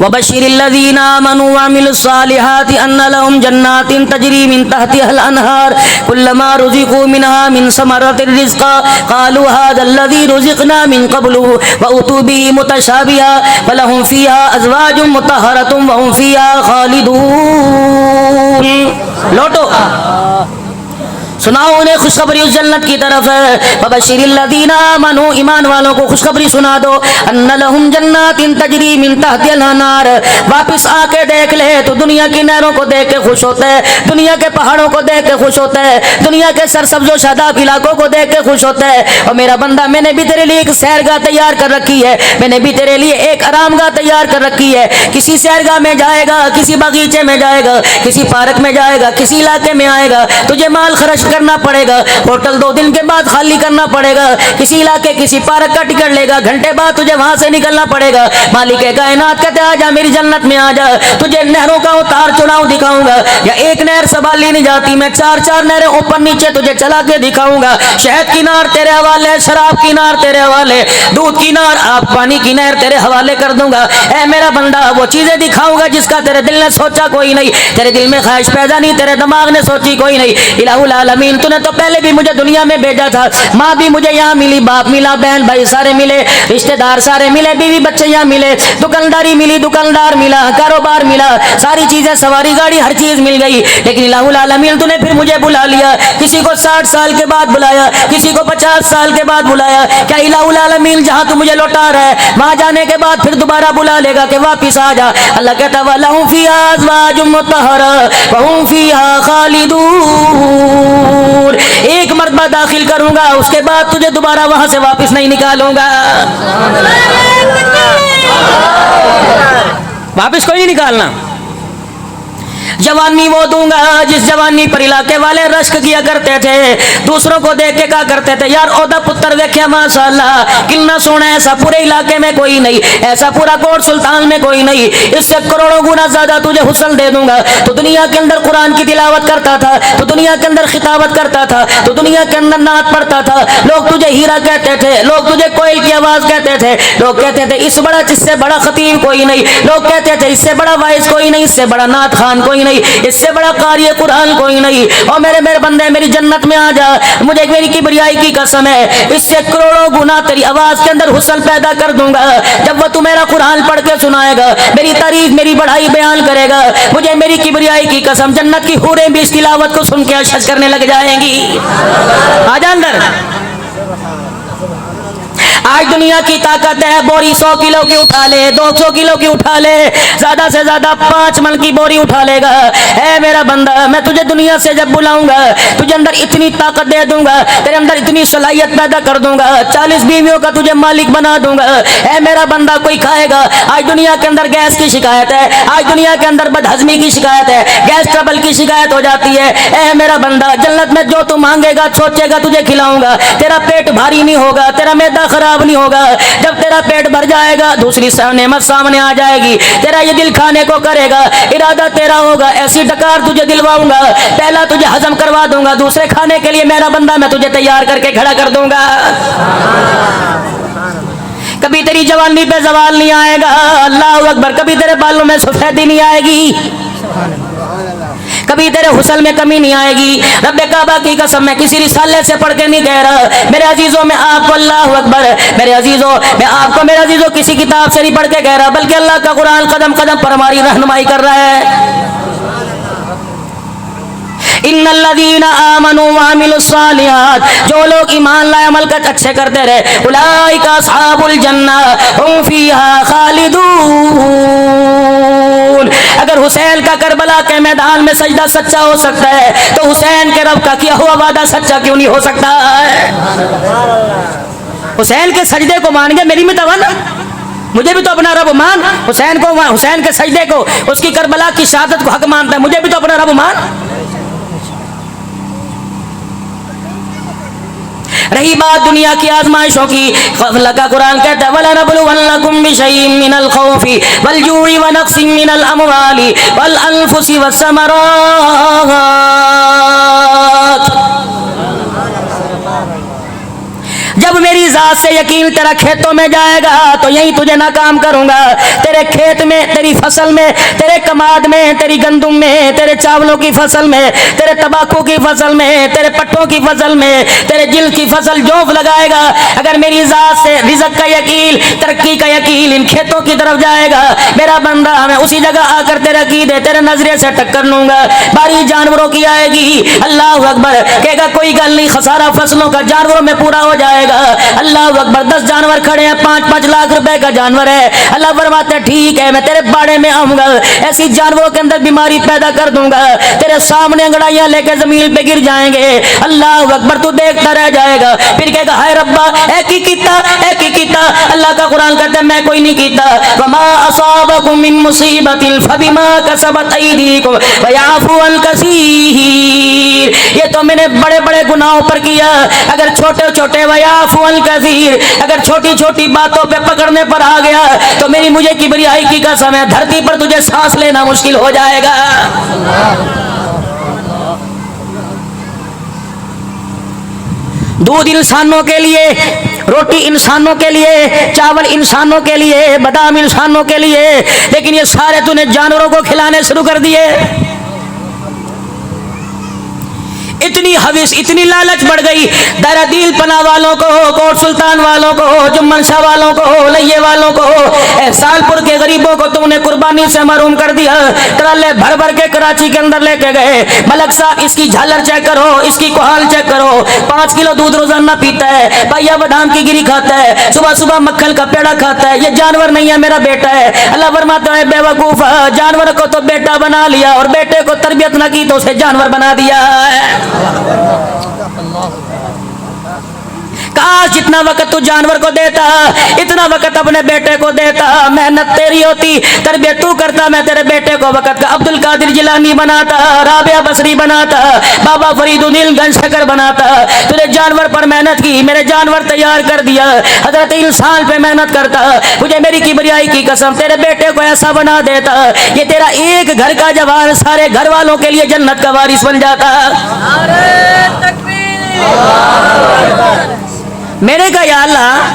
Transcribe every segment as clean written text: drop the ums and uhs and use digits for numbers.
وبشر الذين آمنوا وعملوا الصالحات أن لهم جنات تجري من تحتها الأنهار كلما رزقوا منها من ثمرة رزقا قالوا هذا الذي رزقنا من قبل وأتوا به متشابها ولهم فيها أزواج مطهرة وهم فيها خالدون. لوٹو سناؤ انہیں خوشخبری اس جنت کی طرف. وبشر الذین آمنوا ایمان والوں کو خوشخبری سنا دو. ان لہم جنات تجری من تحتها الانہار. واپس آ کے دیکھ لے تو دنیا کی نہروں کو دیکھ کے خوش ہوتا ہے, دنیا کے پہاڑوں کو دیکھ کے خوش ہوتا ہے, دنیا کے سرسبز و شاداب علاقوں کو دیکھ کے خوش ہوتا ہے. اور میرا بندہ میں نے بھی تیرے لیے ایک سیرگاہ تیار کر رکھی ہے, میں نے بھی تیرے لیے ایک آرام گاہ تیار کر رکھی ہے. کسی سیرگاہ میں جائے گا, کسی باغیچے میں جائے گا, کسی پارک میں جائے گا, کسی علاقے میں آئے گا, تجھے مال خرچ کرنا پڑے گا, ہوٹل 2 دن کے بعد خالی کرنا پڑے گا, کسی علاقے کسی پارک کا ٹکٹ لے گا, گھنٹے بعد تجھے وہاں سے نکلنا پڑے گا. مالک کائنات کہتے آ جا میری جنت میں آ جا, تجھے نہروں کا اتار چڑھاؤ دکھاؤں گا. یا ایک نہر سنبھالی نہیں جاتی, میں 4 نہریں اوپر نیچے تجھے چلا کے دکھاؤں گا. شہد کی نہر تیرے حوالے, شراب کی نہر تیرے حوالے, دودھ کی نہر, آپ پانی کی نہر تیرے حوالے کر دوں گا. اے میرا بندہ وہ چیزیں دکھاؤں گا جس کا تیرے دل نے سوچا کوئی نہیں, تیرے دل میں خواہش پیدا نہیں, تیرے دماغ نے سوچی کوئی نہیں. الہ العالمین تو نے تو پہلے بھی مجھے دنیا میں بھیجا تھا, ماں بھی مجھے یہاں ملی, باپ ملا, بہن بھائی سارے ملے, رشتہ دار سارے ملے, بیوی بچے یہاں ملے, دکانداری ملی, دکاندار ملا, کاروبار ملا, ساری چیزیں, سواری گاڑی, ہر چیز مل گئی. لیکن الہ العالمین تو نے پھر مجھے بلا لیا, کسی کو 60 سال کے بعد بلایا, کسی کو 50 سال کے بعد بلایا. کیا الہ العالمین جہاں تو مجھے لوٹا رہا ہے وہاں جانے کے بعد پھر دوبارہ بلا لے گا کہ واپس آ جا؟ اللہ کہتا وَلَهُمْ فِيهَا أَزْوَاجٌ مُطَهَّرَةٌ وَهُمْ فِيهَا خَالِدُونَ. ایک مرتبہ داخل کروں گا, اس کے بعد تجھے دوبارہ وہاں سے واپس نہیں نکالوں گا. واپس کوئی نہیں نکالنا. جوانی وہ دوں گا جس جوانی پر علاقے والے رشک کیا کرتے تھے, دوسروں کو دیکھ کے کہا کرتے تھے یار اودا پتر دیکھیا ماشاء اللہ کتنا سونا, ایسا پورے علاقے میں کوئی نہیں, ایسا پورا کوٹ سلطان میں کوئی نہیں, اس سے کروڑوں گنا زیادہ تجھے حسن دے دوں گا. تو دنیا کے اندر قرآن کی تلاوت کرتا تھا, تو دنیا کے اندر خطابت کرتا تھا, تو دنیا کے اندر نعت پڑھتا تھا, لوگ تجھے ہیرا کہتے تھے, لوگ تجھے کوئل کی آواز کہتے تھے, لوگ کہتے تھے اس سے بڑا خطیب کوئی نہیں, لوگ کہتے تھے اس سے بڑا وائز کوئی نہیں, اس سے بڑا نعت خان کوئی نہیں, اس سے بڑا قاری قرآن کوئی نہیں. اور میرے بندے میری جنت میں آ جا, مجھے میری کبریائی کی قسم ہے اس سے کروڑوں گنا تیری آواز کے اندر حسن پیدا کر دوں گا. جب وہ تو میرا قرآن پڑھ کے سنائے گا, میری تعریف میری بڑائی بیان کرے گا, مجھے میری کبریائی کی قسم جنت کی حوریں بھی اس تلاوت کو سن کے اشش کرنے لگ جائیں گی. آ جا اندر. آج دنیا کی طاقت ہے, بوری 100 کلو کی اٹھا لے, 200 کلو کی اٹھا لے, زیادہ سے زیادہ 5 من کی بوری اٹھا لے گا. اے میرا بندہ میں تجھے دنیا سے جب بلاؤں گا تجھے اندر اتنی طاقت دے دوں گا, تیرے اندر اتنی صلاحیت پیدا کر دوں گا, 40 بیویوں کا تجھے مالک بنا دوں گا. اے میرا بندہ کوئی کھائے گا, آج دنیا کے اندر گیس کی شکایت ہے, آج دنیا کے اندر بدہضمی کی شکایت ہے, گیس ٹربل کی شکایت ہو جاتی ہے. اے میرا بندہ جنت میں جو تو مانگے گا سوچے گا تجھے کھلاؤں گا, تیرا پیٹ بھاری نہیں ہوگا, تیرا معدہ خراب نہیں ہوگا. جب تیرا پیٹ بھر جائے گا دوسری نعمت سامنے آ جائے گی, تیرا یہ دل کھانے کو کرے گا, ارادہ تیرا ہوگا, ایسی ڈکار تجھے دلواؤں گا, پہلا تجھے ہضم کروا دوں گا, دوسرے کھانے کے لیے میرا بندہ میں تجھے تیار کر کے کھڑا کر دوں گا. کبھی تیری جوانی پہ زوال نہیں آئے گا, اللہ اکبر, کبھی تیرے بالوں میں سفیدی نہیں آئے گی, کبھی تیرے حسن میں کمی نہیں آئے گی. رب کعبہ کی قسم میں کسی رسالے سے پڑھ کے نہیں کہہ رہا میرے عزیزوں, میں آپ کو اللہ اکبر میرے عزیزوں, میں آپ کو میرے عزیزوں کسی کتاب سے نہیں پڑھ کے کہہ رہا, بلکہ اللہ کا قرآن قدم قدم پر ہماری رہنمائی کر رہا ہے. ان الذین آمنوا وعملوا الصالحات, جو لوگ ایمان لائے عمل کر اچھے کرتے رہے, اولئک اصحاب الجنہ هم فیہا خالدون. اگر حسین کا کربلا کے میدان میں سجدہ سچا ہو سکتا ہے تو حسین کے رب کا کیا ہوا وعدہ سچا کیوں نہیں ہو سکتا ہے؟ حسین کے سجدے کو مان گے میری متوانا, مجھے بھی تو اپنا رب مان. حسین کو, حسین کے سجدے کو, اس کی کربلا کی شہادت کو حق مانتا ہے, مجھے بھی تو اپنا رب مان. رہی بات دنیا کی آزمائشوں کی, اللہ کا قرآن کہتا ہے وَلَنَبْلُوَنَّكُمْ بِشَيْءٍ مِّنَ الْخَوْفِ وَالْجُوعِ وَنَقْصٍ مِّنَ الْأَمْوَالِ وَالْأَنفُسِ وَالثَّمَرَاتِ. جب میری ذات سے یقین تیرا کھیتوں میں جائے گا تو یہیں تجھے ناکام کروں گا، تیرے کھیت میں، تیری فصل میں، تیرے کماد میں، تیری گندم میں، تیرے چاولوں کی فصل میں، تیرے تمباکو کی فصل میں، تیرے پٹوں کی فصل میں، تیرے جل کی فصل جوف لگائے گا۔ اگر میری ذات سے رزق کا یقین، ترقی کا یقین ان کھیتوں کی طرف جائے گا میرا بندہ، میں اسی جگہ آ کر تیرا عقیدے تیرے نظریے سے ٹکر لوں گا۔ باری جانوروں کی آئے گی، اللہ اکبر کہے گا کوئی گل نہیں، خسارہ فصلوں کا جانوروں میں پورا ہو جائے گا۔ اللہ اکبر 10 جانور کھڑے ہیں، 5-5 لاکھ روپے کا جانور ہے، اللہ فرماتے ہیں ٹھیک ہے میں تیرے باڑے میں آؤں گا، ایسی جانوروں کے اندر بیماری پیدا کر دوں گا، تیرے سامنے انگڑائیاں لے کے زمین پہ گر جائیں گے۔ اللہ اکبر تو دیکھتا رہ جائے گا، پھر کہے گا ہائے ربا اے کی کیتا، اے کی کیتا۔ اللہ کا قرآن کہتا ہے میں کوئی نہیں کیتا، وما اصابکم من مصیبت فبما کسبت ایدیکم ویعفو عن کثیر، یہ تو میں نے بڑے بڑے گناہوں پر کیا، اگر چھوٹے چھوٹے ویعفو عن کثیر، اگر چھوٹی چھوٹی باتوں پہ پکڑنے پر آ گیا تو میری مجھے کبریائی کی قسم ہے دھرتی پر تجھے سانس لینا مشکل ہو جائے گا۔ دودھ انسانوں کے لیے، روٹی انسانوں کے لیے، چاول انسانوں کے لیے، بادام انسانوں کے لیے، لیکن یہ سارے تو نے جانوروں کو کھلانے شروع کر دیے۔ اتنی حوث، اتنی لالچ بڑھ گئی، دائرہ دیل پناہ والوں کو، کوٹ سلطان والوں کو، جمن شاہ والوں کو، لئے والوں کو، احسان پور کے غریبوں کو تم نے قربانی سے محروم کر دیا۔ ٹرالے بھر بھر کے کراچی کے اندر لے کے گئے، ملک صاحب اس کی جھالر چیک کرو، اس کی کوہال چیک کرو، 5 کلو دودھ روزانہ پیتا ہے، پائیا بادام کی گری کھاتا ہے، صبح صبح مکھن کا پیڑا کھاتا ہے، یہ جانور نہیں ہے میرا بیٹا ہے۔ اللہ فرماتا ہے بے وقوف، جانور کو تو بیٹا بنا لیا اور بیٹے کو تربیت نہ کی تو اسے جانور بنا دیا ہے۔ کاش جتنا وقت تو جانور کو دیتا اتنا وقت اپنے بیٹے کو دیتا، محنت تیری ہوتی، تربیت تو کرتا، میں تیرے بیٹے کو وقت کا عبد القادر جیلانی بناتا، رابعہ بصری بناتا، بابا فرید الدین گنج شکر بناتا۔ تو نے جانور پر محنت کی، میرے جانور تیار کر دیا، حضرت انسان پہ محنت کرتا، مجھے میری کبریائی کی قسم تیرے بیٹے کو ایسا بنا دیتا یہ تیرا ایک گھر کا جوان سارے گھر والوں کے لیے جنت کا وارث بن جاتا۔ میں نے کہا یا اللہ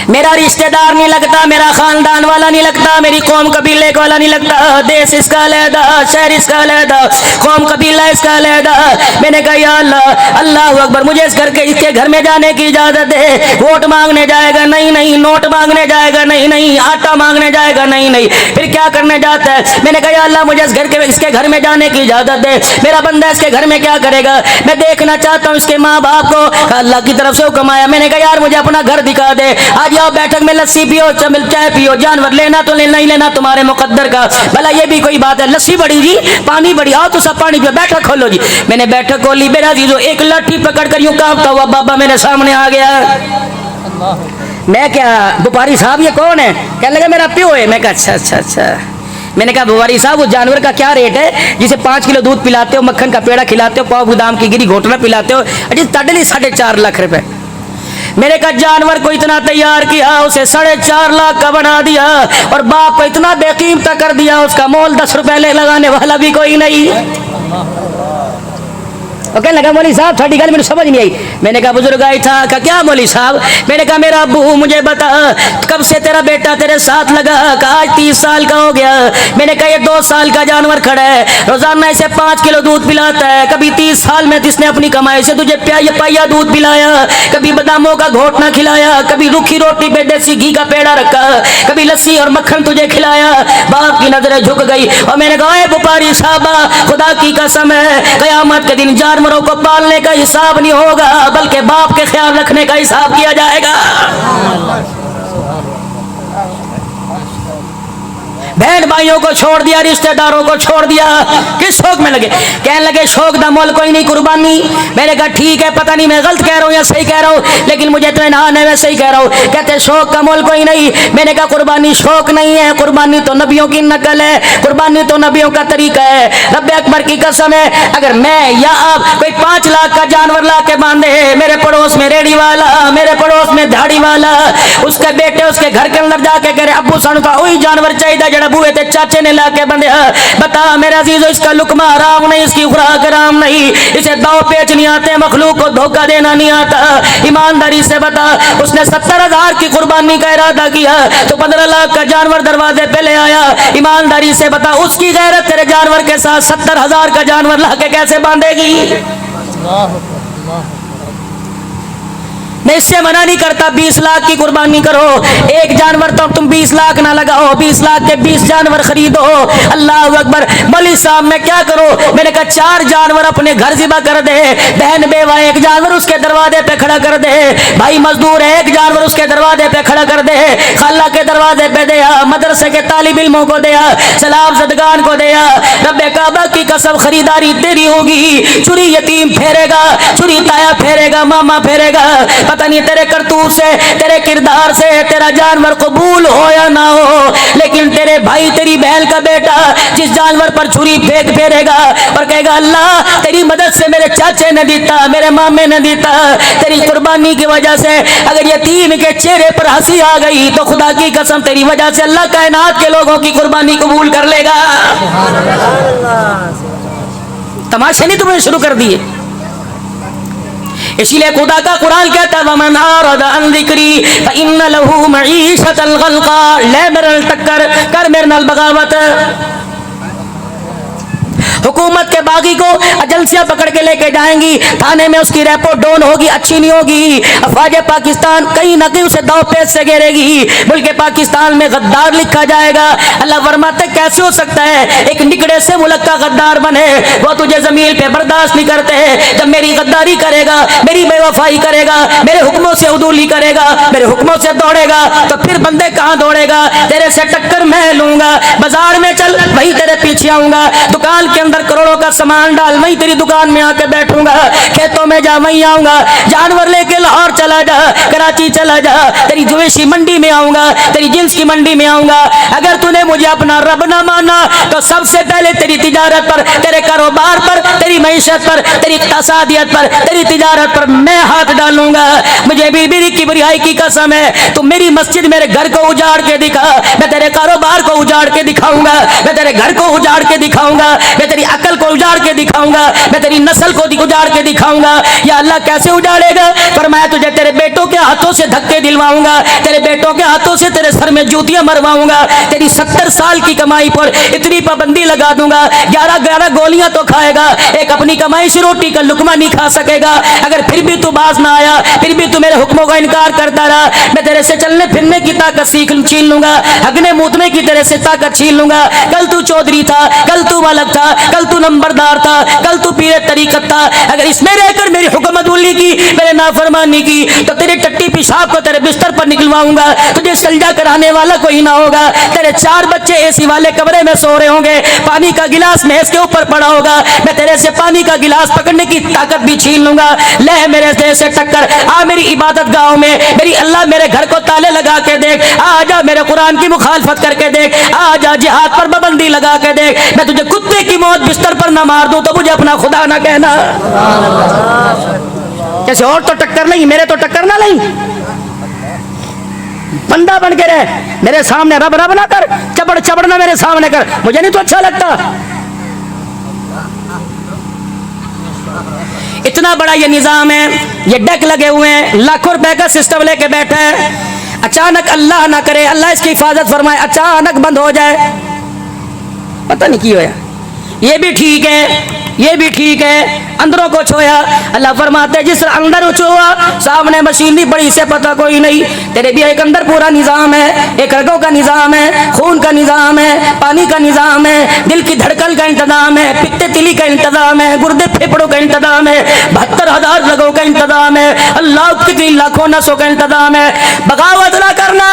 میرا رشتہ دار نہیں لگتا، میرا خاندان والا نہیں لگتا، میری قوم قبیلے والا نہیں لگتا، دیس اس کا علیحدہ، شہر اس کا علیحدہ، قوم قبیلہ اس کا علیحدہ۔ میں نے کہا یا اللہ، اللہ اکبر مجھے اس کے گھر میں جانے کی اجازت دے، ووٹ مانگنے جائے گا نہیں نہیں، نوٹ مانگنے جائے گا نہیں نہیں، آٹا مانگنے جائے گا نہیں نہیں، پھر کیا کرنے جاتا ہے؟ میں نے کہا یا اللہ مجھے اس کے گھر میں جانے کی اجازت دے، میرا بندہ اس کے گھر میں کیا کرے گا، میں دیکھنا چاہتا ہوں اس کے ماں باپ کو۔ اللہ کی طرف سے حکم آیا، میں نے کہا یار مجھے اپنا گھر دکھا دے، آج آؤ بیٹھک میں لسی پیو، چائے پیو، جانور لینا تو نہیں لینا تمہارے مقدر کا، بھلا یہ بھی کوئی بات ہے؟ لسی بڑی جی، پانی بڑی، آؤ تو سب پانی پیو، بیٹھک کھولو جی۔ میں نے بیٹھک کھولی، میرا عزیزو ایک لاٹھی پکڑ کر یوں کانپتا ہوا بابا میرے سامنے آ گیا۔ میں کیا بپاری صاحب یہ کون ہے؟ کہنے لگا میرا پیو ہے۔ میں کہا اچھا اچھا اچھا۔ میں نے کہا بواری صاحب وہ جانور کا کیا ریٹ ہے جسے 5 کلو دودھ پلاتے ہو، مکھن کا پیڑا کھلاتے ہو، پاؤ بادام کی گری گھوٹنا پلاتے ہو، جی تڈلی 4.5 لاکھ روپے۔ میں نے کہا جانور کو اتنا تیار کیا، اسے 4.5 لاکھ کا بنا دیا، اور باپ کو اتنا بے قیمت کر دیا، اس کا مول 10 روپے لگانے والا بھی کوئی نہیں۔ وہ کہنے لگا مولوی صاحب تھوڑی گل میرے سمجھ نہیں آئی۔ میں نے کہا بزرگ آئی تھا، کہا کیا مولوی صاحب؟ میں نے کہا میرا ابو مجھے بتا کب سے تیرا بیٹا تیرے ساتھ لگا؟ کہا آج 30 سال کا ہو گیا۔ میں نے کہا یہ 2 سال کا جانور کھڑا ہے، روزانہ اسے 5 کلو دودھ پلاتا ہے، کبھی 30 سال میں جس نے اپنی کمائی سے تجھے پائیا دودھ پلایا، کبھی باداموں کا گھوٹنا کھلایا، کبھی روکھی روٹی پہ دیسی گھی کا پیڑا رکھا، کبھی لسی اور مکھن تجھے کھلایا۔ باپ کی نظریں جھک گئی اور میں نے کہا اے بپاری صاحبہ خدا کی قسم ہے قیامت کے دن جانوروں کو پالنے کا حساب نہیں ہوگا بلکہ باپ کے خیال رکھنے کا حساب کیا جائے گا۔ بہن بھائیوں کو چھوڑ دیا، رشتہ داروں کو چھوڑ دیا، کس شوق میں لگے؟ کہنے لگے شوق دا مول کوئی نہیں، قربانی۔ میں نے کہا ٹھیک ہے، پتہ نہیں میں غلط کہہ رہا ہوں یا صحیح کہہ رہا ہوں، لیکن مجھے تو انہان ہے میں صحیح کہہ رہا ہوں۔ کہتے شوق کا مول کوئی نہیں۔ میں نے کہا قربانی شوق نہیں ہے، قربانی تو نبیوں کی نقل ہے، قربانی تو نبیوں کا طریقہ ہے۔ رب اکبر کی قسم ہے اگر میں یا آپ کوئی 5 لاکھ کا جانور لا کے باندھے، میرے پڑوس میں ریڑی والا، میرے پڑوس میں دھاڑی والا، اس کے بیٹے اس کے گھر کے اندر جا کے کہہ رہے ابو سن کا وہی جانور چاہیے جڑا ابو تے چاچے نے لا کے بندھیا، بتا میرے عزیزو اس کا لقمہ حرام نہیں، اس کی خوراک حرام نہیں، اسے داؤ پیچ نہیں آتے، مخلوق کو دھوکہ دینا نہیں آتا۔ ایمانداری سے بتا، اس نے 70,000 کی قربانی کا ارادہ کیا تو 15 لاکھ کا جانور دروازے پہ لے آیا۔ ایمانداری سے بتا، اس کی غیرت تیرے جانور کے ساتھ 70,000 کا جانور لا کے کیسے باندھے گی؟ میں اس سے منع نہیں کرتا 20 لاکھ کی قربانی کرو، ایک جانور تو تم 20 لاکھ نہ لگاؤ، 20 لاکھ کے 20 جانور خریدو۔ اللہ اکبر۔ مولوی صاحب میں کیا کروں؟ میں نے کہا 4 جانور اپنے گھر ذبح کر دے، بہن بیوہ 1 جانور اس کے دروازے پہ کھڑا کر دے، بھائی مزدور 1 جانور اس کے دروازے پہ کھڑا کر دے، خالہ کے دروازے پہ دیا، مدرسے کے طالب علموں کو دیا، سلام زدگان کو دیا۔ رب کعبہ کی قسم خریداری تیری ہوگی، چوری یتیم پھیرے گا، چوری تایا پھیرے گا، ماما پھیرے گا، پتہ نہیں تیرے کرتوت سے، تیرے کردار سے تیرا جانور قبول ہو یا نہ ہو، لیکن تیرے بھائی تیری بہن کا بیٹا جس جانور پر چھری پھینک پھیرے گا اور کہے گا اللہ تیری مدد سے میرے چاچے نے دیتا، میرے مامے نے دیتا، تیری قربانی کی وجہ سے اگر یتیم کے چہرے پر ہنسی آ گئی تو خدا کی قسم تیری وجہ سے اللہ کائنات کے لوگوں کی قربانی قبول کر لے گا۔ تماشے نہیں تمہیں شروع کر دیے، اسی لیے خدا کا قرآن کہتا ہے وَمَنْ أَعْرَضَ عَنْ ذِكْرِي فَإِنَّ لَهُ مَعِيشَةً ضَنْكًا، لے میرے نال ٹکر کر میرے نال بغاوت۔ حکومت کے باغی کو ایجنسیاں پکڑ کے لے کے جائیں گی، تھانے میں اس کی ریپورٹ ڈاؤن ہوگی، اچھی نہیں ہوگی، افواج پاکستان کہیں نہ کہیں اسے داؤ پیچ سے گھیرے گی، ملک پاکستان میں غدار لکھا جائے گا۔ اللہ فرماتے کیسے ہو سکتا ہے ایک نکڑے سے ملک کا غدار بنے، وہ تجھے زمین پہ برداشت نہیں کرتے، جب میری غداری کرے گا، میری بے وفائی کرے گا، میرے حکموں سے عدولی کرے گا، میرے حکموں سے دوڑے گا، تو پھر بندے کہاں دوڑے گا؟ تیرے سے ٹکر میں لوں گا، بازار میں چل وہیں تیرے پیچھے آؤں گا، دکان کے اندر کروڑوں کا سامان ڈال وہیں تیری دکان میں آ کے بیٹھوں گا، کھیتوں میں جا وہیں آؤں گا، جانور لے کے لاہور چلا جا، کراچی چلا جا، تیری جویشی منڈی میں آؤں گا، تیری جنس کی منڈی میں آؤں گا۔ اگر تو نے مجھے اپنا رب نہ مانا تو سب سے پہلے تیری تجارت پر، تیرے کاروبار پر، تیری معیشت پر، تیری اقتصادیت پر، تیری تجارت پر میں ہاتھ ڈالوں گا۔ مجھے بیوی کی بریائی کی قسم ہے، تو میری مسجد میرے گھر کو اجاڑ کے دکھا، میں تیرے کاروبار کو اجاڑ کے دکھاؤں گا، میں تیرے گھر کو اجاڑ کے دکھاؤں گا، میں تیری عقل کو اجاڑ کے دکھاؤں گا، میں تیری نسل کو اجاڑ کے دکھاؤں گا۔ یا اللہ کیسے اجاڑے گا؟ فرمایا تجھے تیرے بیٹوں کے ہاتھوں سے دھکے دلواؤں گا، تیرے بیٹوں کے ہاتھوں سے تیرے سر میں جوتیاں مرواؤں گا، تیری 70 سال کی کمائی پر اتنی پابندی لگا دوں گا، 11 گولیاں تو کھائے گا، ایک اپنی کمائی سے روٹی کا لقمہ نہیں کھا سکے گا۔ اگر پھر بھی تو باز نہ آیا، پھر بھی تو میرے حکموں کا انکار کرتا رہا، میں تیرے سے چلنے پھرنے کی طاقت چھین لوں گا، ہگنے موتنے کی تیرے سے طاقت چھین لوں گا۔ کل تو چودھری تھا، کل تو ملک تھا، کل تو نمبردار تھا، کل تو پیر طریقت تھا، اگر اس میں رہ کر میری حکومت عدولی کی، میرے نافرمانی کی، تو تیرے ٹٹی پیشاب کو تیرے بستر پر نکلواؤں گا، تجھے سجدہ کرانے والا کوئی نہ ہوگا، تیرے 4 بچے اے سی والے کمرے میں سو رہے ہوں گے، پانی کا گلاس میز کے اوپر پڑا ہوگا، میں تیرے سے پانی کا گلاس پکڑنے کی طاقت بھی چھین لوں گا۔ لے میرے دل سے ٹکر، آ میری عبادت گاہوں میں، میری اللہ میرے گھر کو تالے لگا کے دیکھ، آ جا میرے قرآن کی مخالفت کر کے دیکھ، آ جا جہاد پر پابندی لگا کے دیکھ، میں تجھے کتے کی موت بستر پر نہ مار دوں تو مجھے اپنا خدا نہ کہنا۔ جیسے اور تو ٹکر نہیں، میرے تو ٹکر نہ نہیں، بندہ بن کے رہ، میرے سامنے رب رب نہ کر، چبڑ نہ میرے سامنے کر، مجھے نہیں تو اچھا لگتا۔ اتنا بڑا یہ نظام ہے، یہ ڈیک لگے ہوئے ہیں، لاکھوں روپے کا سسٹم لے کے بیٹھا ہے، اچانک اللہ نہ کرے، اللہ اس کی حفاظت فرمائے، اچانک بند ہو جائے، پتہ نہیں کی ہویا۔ یہ بھی ٹھیک ہے، یہ بھی ٹھیک ہے، اندروں کو چھویا، اللہ فرماتے جس طرح اندر چھوا سامنے مشین نہیں پڑی، سے پتہ کوئی نہیں، تیرے بھی ایک اندر پورا نظام ہے، ایک رگوں کا نظام ہے، خون کا نظام ہے، پانی کا نظام ہے، دل کی دھڑکن کا انتظام ہے، پتے تلی کا انتظام ہے، گردے پھیپڑوں کا انتظام ہے، 72,000 رگوں کا انتظام ہے، اللہ کتنی لاکھوں نسوں کا انتظام ہے۔ بغاوت نہ کرنا،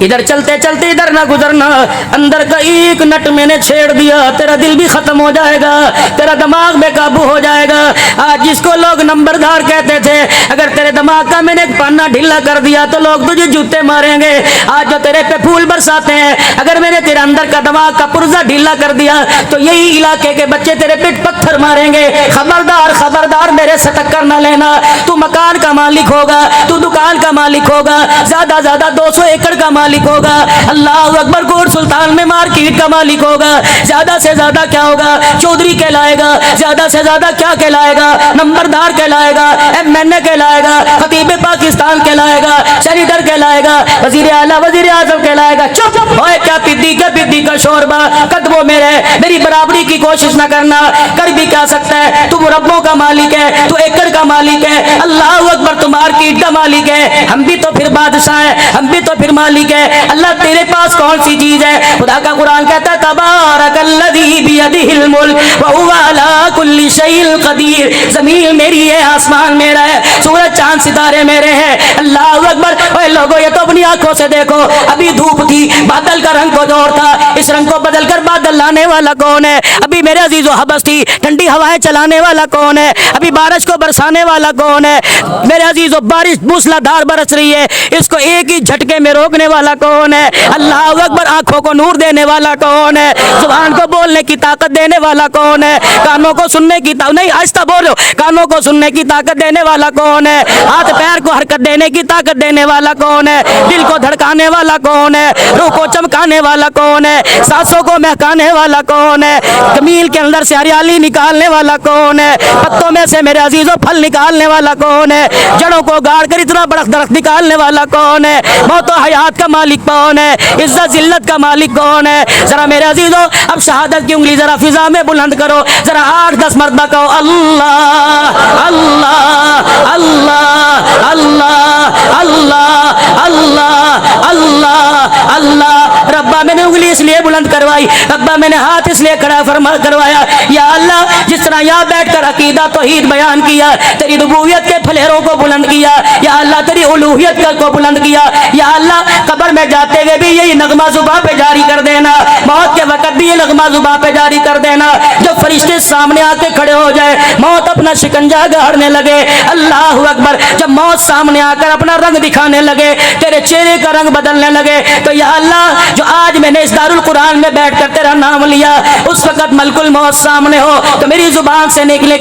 ادھر چلتے چلتے ادھر نہ گزرنا، اندر کا ایک نٹ میں نے چھیڑ دیا، تیرا دل بھی ختم ہو جائے گا، تیرا دماغ بے قابو ہو جائے گا۔ آج جس کو لوگ نمبردار کہتے تھے، اگر تیرے دماغ کا میں نے ایک پانا ڈھیلا کر دیا تو لوگ تجھے جوتے ماریں گے۔ آج جو تیرے پہ پھول برساتے ہیں، اگر میں نے تیرے اندر کا دماغ کا پرزہ ڈھیلا کر دیا تو یہی علاقے کے بچے تیرے پہ پتھر ماریں گے۔ خبردار خبردار۔ خبردار میرے سے ٹکر نہ لینا، تو مکان کا مالک ہوگا، تو دکان کا مالک ہوگا، زیادہ زیادہ 200 ایکڑ کا مالک ہوگا، اللہ اکبر، کوٹ سلطان میں مارکیٹ کا مالک ہوگا، زیادہ سے زیادہ کیا ہوگا؟ چودھری کہلائے گا، زیادہ سے زیادہ کیا کہلائے گا؟ نمبردار کہلائے گا، MNA کہلائے گا، خطیب پاکستان کہلائے گا، سینیٹر کہلائے گا، وزیر اعلیٰ وزیر اعظم کہلائے گا۔ چپ اوے، کیا پدی کا شوربہ، قدموں میں رہ، میری برابری کی کوشش نہ کرنا، کر بھی کیا سکتا ہے؟ تو ربوں کا مالک ہے، تو ایکڑ کا مالک ہے، اللہ اکبر، تو مارکیٹ کا مالک ہے، ہم بھی تو پھر بادشاہ ہیں، ہم بھی تو پھر مالک ہے۔ اللہ تیرے پاس کون سی چیز ہے؟ خدا کا قرآن کہتا ہے تبارک الذی بیدہ الملک وہو علی کل شیء قدیر، زمین میری ہے، آسمان میرا ہے، سورج چاند ستارے میرے ہیں، اللہ اکبر۔ اے لوگو، یہ تو اپنی آنکھوں سے دیکھو، ابھی دھوپ تھی، بادل کا رنگ کچھ اور تھا، اس رنگ کو بدل کر بادل لانے والا کون ہے؟ ابھی میرے عزیز و حبس تھی، ٹھنڈی ہوائیں چلانے والا کون ہے؟ ابھی بارش کو برسانے والا کون ہے؟ میرے عزیز و بارش موسلا دھار برس رہی ہے، اس کو ایک ہی جھٹکے میں روکنے والا کون ہے؟ اللہ اکبر۔ آنکھوں کو نور دینے والا کون ہے؟ زبان کو بولنے کی طاقت دینے والا کون ہے؟ کانوں کو سننے کی نہیں، آہستہ بولو، کانوں کو سننے کی طاقت دینے والا کون ہے؟ ہاتھ پیر کو حرکت دینے کی طاقت دینے والا کون ہے؟ دل کو دھڑکانے والا کون ہے؟ روح کو چمکانے والا کون ہے؟ سانسوں کو مہکانے والا کون ہے؟ کمیل کے اندر سے ہریالی نکالنے والا کون ہے؟ پتوں میں سے میرے عزیزوں پھل نکالنے والا کون ہے؟ جڑوں کو گاڑ کر اتنا بڑا درخت نکالنے والا کون ہے؟ موت و حیات کا مالک کون ہے؟ عزت ذلت کا مالک کون ہے؟ ذرا میرے عزیزوں اب شہادت کی انگلی ذرا فضا میں بلند کرو، ذرا 8-10 مرتبہ کہو اللہ اللہ اللہ اللہ اللہ اللہ اللہ اللہ۔ ربا میں نے انگلی اس لیے بلند کروائی، ربا میں نے ہاتھ اس لیے کھڑا کروایا، یا اللہ جس طرح یہاں بیٹھ کر عقیدہ توحید بیان کیا، تیری ربوبیت کے پھلیروں کو بلند کیا، یا اللہ تیری الوہیت کو بلند کیا، یا اللہ قبر میں جاتے ہوئے بھی یہی نغمہ زباں پہ جاری کر دینا، موت کے وقت بھی یہ نغمہ زباں پہ جاری کر دینا، جب فرشتے سامنے آ کے کھڑے ہو جائے، موت اپنا شکنجہ گاڑنے لگے، اللہ اکبر، جب موت سامنے آ کر اپنا رنگ دکھانے لگے، تیرے چہرے کا رنگ بدلنے لگے، تو یا اللہ جو آج میں نے اس دارالقرآن میں بیٹھ کر تیرا نام لیا، اس وقت ملک الموت سامنے ہو تو میری زبان سے نکلے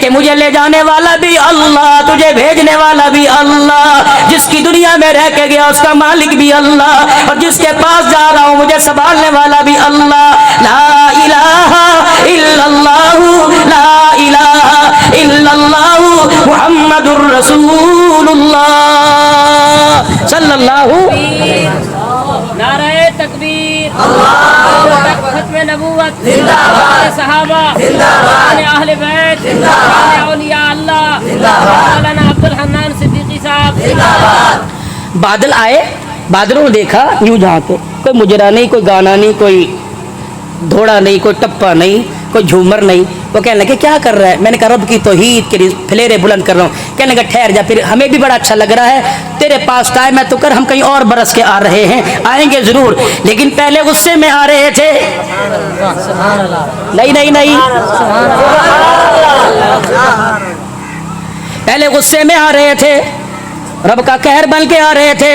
کہ مجھے لے جانے والا بھی اللہ، تجھے بھیجنے والا بھی اللہ، جس کی دنیا میں رہ کے گیا اس کا مالک بھی اللہ، اور جس کے پاس جا رہا ہوں مجھے سنبھالنے والا بھی اللہ۔ لا الہ الا اللہ، لا الہ الا اللہ، محمد الرسول اللہ صلی اللہ۔ نعرہ تکبیر، ختم نبوت، صحابہ، اہل بیت، اولیاء اللہ، مولانا عبد الحنان صدیقی صاحب۔ بادل آئے، بادلوں نے دیکھا یوں جہاں تو کوئی مجرا نہیں، کوئی گانا نہیں، کوئی دھوڑا نہیں، کوئی ٹپا نہیں، کوئی جھومر نہیں۔ وہ کہنے لگے کیا کر رہا ہے؟ میں نے کہا رب کی توحید کے لیے پھلیرے بلند کر رہا ہوں۔ کہنے لگا ٹھہر جا، پھر ہمیں بھی بڑا اچھا لگ رہا ہے، تیرے پاس ٹائم ہے تو کر، ہم کہیں اور برس کے آ رہے ہیں، آئیں گے ضرور، لیکن پہلے غصے میں آ رہے تھے۔ نہیں پہلے غصے میں آ رہے تھے، رب کا قہر بن کے آ رہے تھے۔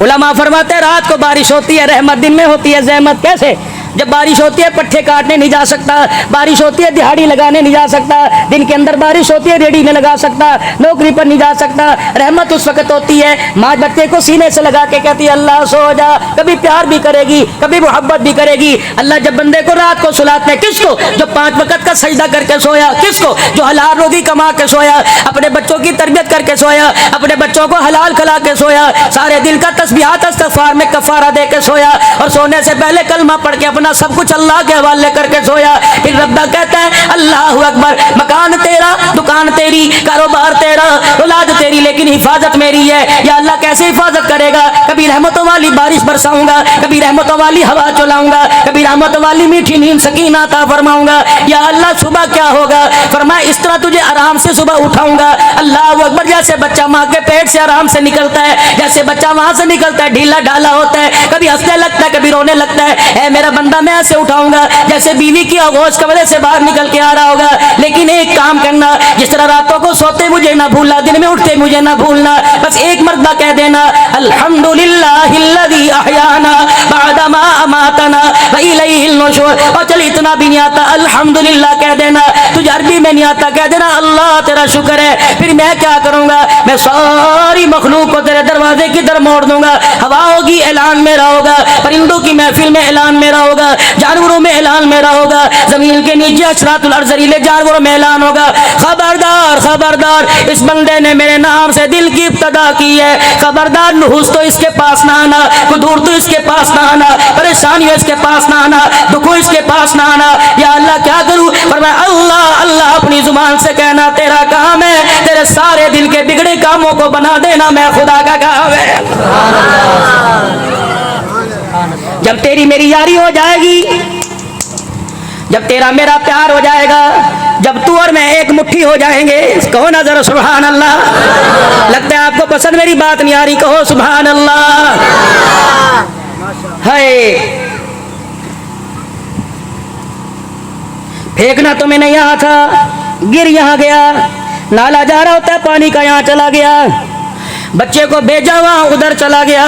علماء فرماتے ہیں رات کو بارش ہوتی ہے رحمت، دن میں ہوتی ہے زحمت۔ کیسے؟ جب بارش ہوتی ہے پٹھے کاٹنے نہیں جا سکتا، بارش ہوتی ہے دہاڑی لگانے نہیں جا سکتا، دن کے اندر بارش ہوتی ہے ریڑھی نہیں لگا سکتا، نوکری پر نہیں جا سکتا۔ رحمت اس وقت ہوتی ہے ماں بچے کو سینے سے لگا کے کہتی ہے اللہ سو جا، کبھی پیار بھی کرے گی، کبھی محبت بھی کرے گی۔ اللہ جب بندے کو رات کو سلاتے ہیں، کس کو؟ جو 5 وقت کا سجدہ کر کے سویا، کس کو؟ جو حلال روزی کما کے سویا، اپنے بچوں کی تربیت کر کے سویا، اپنے بچوں کو حلال کھلا کے سویا، سارے دل کا تسبیحات استغفار میں کفارہ دے کے سویا، اور سونے سے پہلے کلمہ پڑھ کے اپنا سب کچھ اللہ کے حوالے کر کے سویا۔ پھر رب کہتا ہے اللہ اکبر، مکان تیرا، دکان تیری، کاروبار تیرا، اولاد تیری، لیکن حفاظت میری ہے۔ یا اللہ کیسے حفاظت کرے گا؟ کبھی رحمتوں والی بارش برساؤں گا، کبھی رحمتوں والی ہوا چلاؤں گا، کبھی رحمتوں والی میٹھی نیند سکینہ عطا فرماؤں گا۔ یا اللہ صبح کیا ہوگا؟ فرمایا اس طرح تجھے آرام سے صبح اٹھاؤں گا۔ اللہ اکبر، جیسے بچہ ماں کے پیٹ سے آرام سے نکلتا ہے، جیسے بچہ وہاں سے نکلتا ہے ڈھیلا ڈھالا ہوتا ہے، کبھی ہنسنے لگتا ہے کبھی رونے لگتا ہے۔ اے میرا بندہ بندہ میں ایسے اٹھاؤں گا جیسے بیوی کی آغوش کمرے سے باہر نکل کے آ رہا ہوگا. لیکن ایک کام کرنا, جس طرح راتوں کو سوتے مجھے نہ بھولنا, دن میں اٹھتے مجھے نہ بھولنا. بس ایک مرتبہ کہہ دینا الحمدللہ الذی احیانا بعد ما اماتنا والیہ النشور. اور چل اتنا بھی نہیں آتا الحمدللہ کہہ دینا, تجھے عربی میں نہیں آتا کہہ دینا اللہ تیرا شکر ہے. پھر میں کیا کروں گا, میں ساری مخلوق کو تیرے دروازے کی طرف موڑ دوں گا. ہوا ہوگی اعلان میرا ہوگا, پرندوں کی محفل میں اعلان میرا ہوگا, جانوروں میں اعلان میرا ہوگا, زمین کے نیچے اشراط الارض زریلے جانوروں میں اعلان ہوگا خبردار خبردار اس بندے نے میرے نام سے دل کی ابتدا کی ہے, خبردار نحوس تو اس کے پاس نہ آنا, قدور تو اس کے پاس نہ آنا, پریشانیوں اس کے پاس نہ آنا, دکھوں اس کے پاس نہ آنا. یا اللہ کیا کروں, فرمایا اللہ اللہ اپنی زبان سے کہنا تیرا کام ہے, تیرے سارے دل کے بگڑے کاموں کو بنا دینا میں خدا کا کام ہے. جب تیری میری یاری ہو جائے گی, جب تیرا میرا پیار ہو جائے گا, جب تو اور میں ایک مٹھی ہو جائیں گے, کہو نا ذرا سبحان اللہ. لگتا ہے آپ کو پسند میری بات نہیں آ رہی, کہو سبحان اللہ. ہے پھینکنا تو میں نے یہاں تھا, گر یہاں گیا, نالا جا رہا ہوتا ہے پانی کا یہاں چلا گیا, بچے کو بھیجا وہاں ادھر چلا گیا,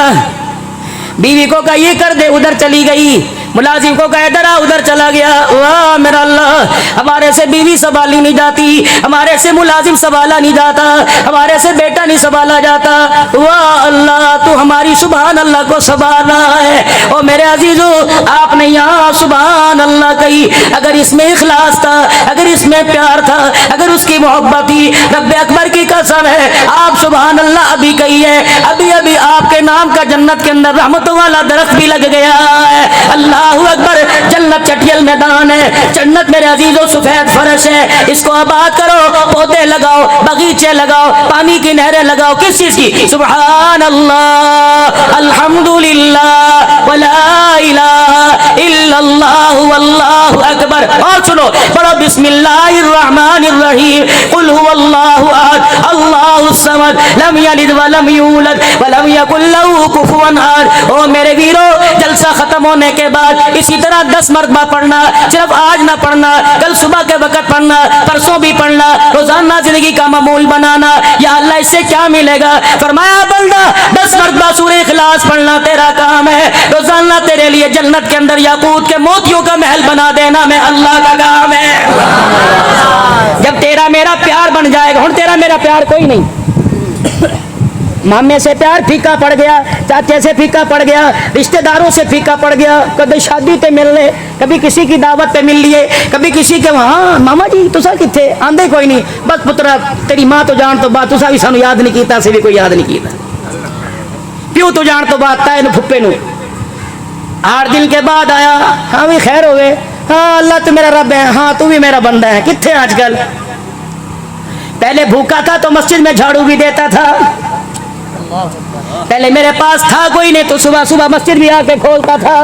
بیوی کو کہا یہ کر دے ادھر چلی گئی, ملازم کو کہا ادھر آ ادھر چلا گیا. واہ میرا اللہ, ہمارے سے بیوی سنبھالی نہیں جاتی, ہمارے سے ملازم سنبھالا نہیں جاتا, ہمارے سے بیٹا نہیں سنبھالا جاتا. واہ اللہ تو ہماری سبحان اللہ کو سنبھال رہا ہے. او میرے عزیزو آپ نے یہاں سبحان اللہ کہی, اگر اس میں اخلاص تھا, اگر اس میں پیار تھا, اگر اس کی محبت تھی, رب اکبر کی قسم ہے آپ سبحان اللہ ابھی کہی ہے, ابھی ابھی آپ کے نام کا جنت کے اندر رحمتوں والا درخت بھی لگ گیا ہے. اللہ اکبر, جنت چٹیل میدان ہے, جنت میرے عزیزوں سفید فرش ہے, اس کو آباد کرو, پودے لگاؤ, باغیچے لگاؤ, پانی کی نہریں لگاؤ. کس چیز کی, سبحان اللہ الحمدللہ ولا الہ الا اللہ واللہ اکبر. اور سنو پڑھو بسم اللہ الرحمن الرحیم, قل هو اللہ احد اللہ الصمد لم یلد ولم یولد ولم یکن له کفوا احد. او میرے ویرو, جلسہ ختم ہونے کے بعد اسی طرح 10 مرتبہ پڑھنا, صرف آج نہ پڑھنا, کل صبح کے وقت پڑھنا, پرسوں بھی پڑھنا, روزانہ زندگی کا معمول بنانا. یا اللہ اس سے کیا ملے گا, فرمایا بندہ 10 مرتبہ سورہ اخلاص پڑھنا تیرا کام ہے, روزانہ تیرے لیے جنت کے اندر یاقوت کے موتیوں کا محل بنا دینا میں اللہ کا کام ہے. جب تیرا میرا پیار بن جائے گا, ہن تیرا میرا پیار کوئی نہیں, مامے سے پیار پھیکا پڑ گیا, چاچے سے پھیکا پڑ گیا, رشتہ داروں سے پھیکا پڑ گیا, کبھی شادی پہ مل لے, کبھی کسی کی دعوت پہ مل لیے, کبھی کسی کے وہاں ماما جی تسا کتھے آندے کوئی نہیں, بس پترا تیری ماں تو جان تو بات تسا بھی سانو یاد نہیں کیتا, سے بھی کوئی یاد نہیں کیتا, پیو تو جان تو بات تائے نو پھپے نو. 8 دن کے بعد آیا, ہاں بھی خیر ہوئے, ہاں اللہ تو میرا رب ہے, ہاں تو بھی میرا بندہ ہے, کتھے آج کل. پہلے بھوکا تھا تو مسجد میں جھاڑو بھی دیتا تھا, پہلے میرے پاس تھا کوئی نہیں تو صبح صبح مسجد بھی آ کے کھولتا تھا.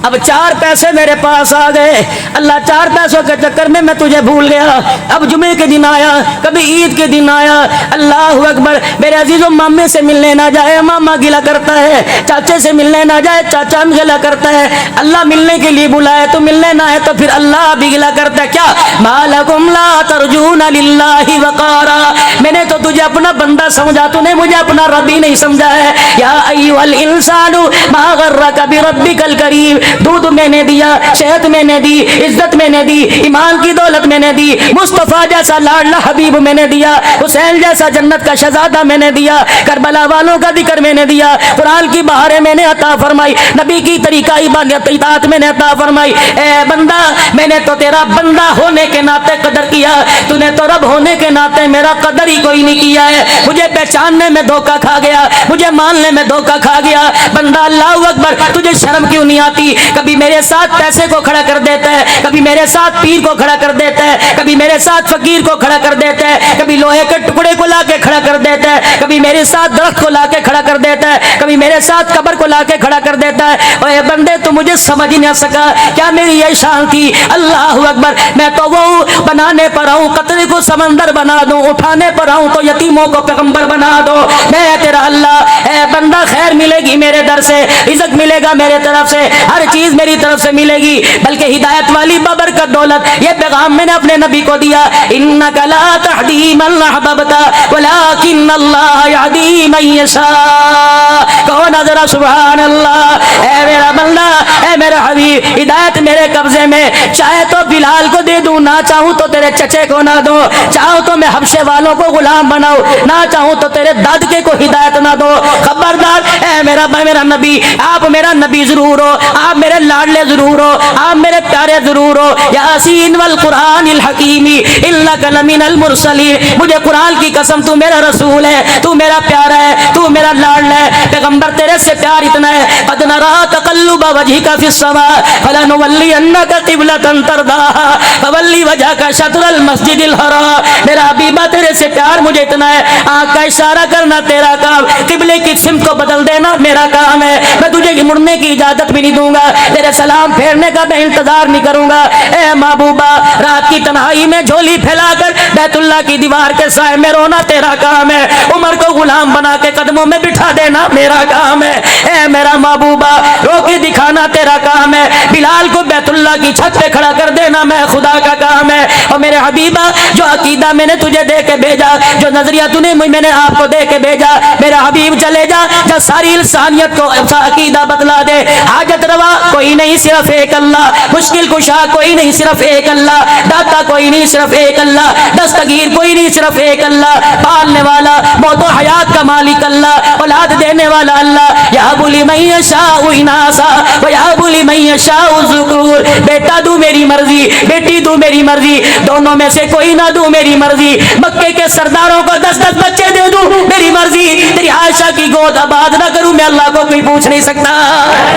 اب 4 پیسے میرے پاس آ گئے, اللہ 4 پیسوں کے چکر میں میں تجھے بھول گیا. اب جمعے کے دن آیا, کبھی عید کے دن آیا, اللہ اکبر میرے عزیزوں, مامے سے ملنے نہ جائے ماما گلا کرتا ہے, چاچے سے ملنے نہ جائے چاچا گلا کرتا ہے, اللہ ملنے کے لیے بلائے تو ملنے نہ ہے تو پھر اللہ بھی گلا کرتا ہے. کیا مالکم لا ترجون للہ وقارا, میں نے تو تجھے اپنا بندہ سمجھا, تو نے مجھے اپنا رب ہی نہیں سمجھا ہے. یا ایھا الانسان ما غرک بربک الکریم, دودھ میں نے دیا, شہد میں نے دی, عزت میں نے دی, ایمان کی دولت میں نے دی, مصطفیٰ جیسا لاڈلا حبیب میں نے دیا, حسین جیسا جنت کا شہزادہ میں نے دیا, کربلا والوں کا ذکر میں نے دیا, قرآن کی بہاریں میں نے عطا فرمائی, نبی کی طریقہ اطاعت میں نے عطا فرمائی. اے بندہ, میں نے تو تیرا بندہ ہونے کے ناطے قدر کیا, تو نے تو رب ہونے کے ناطے میرا قدر ہی کوئی نہیں کیا ہے. مجھے پہچاننے میں دھوکہ کھا گیا, مجھے ماننے میں دھوکہ کھا گیا. بندہ اللہ اکبر, تجھے شرم کیوں نہیں آتی, کبھی میرے ساتھ پیسے کو کھڑا کر دیتا ہے, کبھی میرے ساتھ پیر کو کھڑا کر دیتا ہے, کبھی میرے ساتھ فقیر کو کھڑا کر دیتا ہے, کبھی لوہے کے ٹکڑے کو لا کے کھڑا کر دیتا ہے, کبھی میرے ساتھ درخت کو لا کے کھڑا کر دیتا ہے, کبھی میرے ساتھ قبر کو لا کے کھڑا کر دیتا ہے. اے بندے تو مجھے سمجھ ہی نہ سکا, کیا میری یہ شان تھی. اللہ اکبر, میں تو وہ بنانے پر آؤں قطرے کو سمندر بنا دوں, اٹھانے پر آؤں تو یتیموں کو پیغمبر بنا دو, میں تیرا اللہ. اے بندہ خیر ملے گی میرے در سے, رزق ملے گا میرے طرف سے, ہر چیز میری طرف سے ملے گی، بلکہ ہدایت والی بابرکت دولت یہ پیغام میں نے اپنے نبی کو دیا، انک لا تہدی من احببت ولکن اللہ یہدی من یشاء۔ کہو نا ذرا سبحان اللہ۔ اے میرا بندہ، اے میرا حبیب، ہدایت میرے قبضے میں، چاہے تو بلال کو دے دوں، نہ چاہوں تو تیرے چچے کو نہ دو، چاہو تو میں حبشے والوں کو غلام بناؤ، نہ چاہوں تو تیرے دادکے کو ہدایت نہ دو۔ خبردار، اے میرا نبی، آپ میرا نبی ضرور ہو، آپ میرے لاڈلے ضرور ہو، آپ میرے پیارے ضرور ہو۔ یاسین والقرآن الحکیم انک لمن المرسلین، مجھے قرآن کی قسم تو میرا رسول ہے، تو میرا پیارا ہے، تو میرا لاڈلا ہے، پیغمبر تیرے سے پیار اتنا ہے۔ قد نرى تقلب وجهك في السماء فلنولينك قبلة ترضاها فول وجهك شطر المسجد الحرام۔ میرا حبیبہ تیرے سے پیار مجھے اتنا ہے، آنکھ کا اشارہ کرنا تیرا کام، قبلے کی سمت کو بدل دینا میرا کام ہے، میں تجھے مڑنے کی اجازت بھی نہیں دوں گا، تیرے سلام پھیرنے کا میں انتظار نہیں کروں گا۔ اے محبوبہ، رات کی تنہائی میں جھولی پھیلا کر بیت اللہ کی دیوار کے سائے میں رونا تیرا کام ہے، عمر کو غلام بنا کے قدموں میں بٹھا دینا میرا کام ہے۔ اے میرا محبوبہ، رو کے دکھانا تیرا کام ہے، بلال کو بیت اللہ کی چھت پہ کھڑا کر دینا میں خدا کا کام ہے۔ اور میرے حبیبہ، جو عقیدہ میں نے تجھے دے کے بھیجا، جو نظریہ تو نے میں نے آپ کو دے کے بھیجا، میرا حبیب چلے جا، جو ساری انسانیت کو عقیدہ بتلا دے۔ حاجت روا کوئی نہیں، صرف ایک اللہ، مشکل کشا کوئی نہیں، صرف ایک اللہ، داتا کوئی نہیں، صرف ایک اللہ، دستگیر کوئی نہیں، صرف ایک اللہ، پالنے والا، موت و حیات کا مالک اللہ، اولاد دینے والا اللہ۔ یہب لمن یشاء اناسا ویہب لمن یشاء الذکور، بیٹا دوں میری مرضی، بیٹی دوں میری مرضی، دونوں میں سے کوئی نہ دوں میری مرضی، مکے کے سرداروں کو 10 بچے دے دوں میری مرضی، تیری عائشہ کی گود آباد نہ کروں میں، اللہ کو کوئی پوچھ نہیں سکتا۔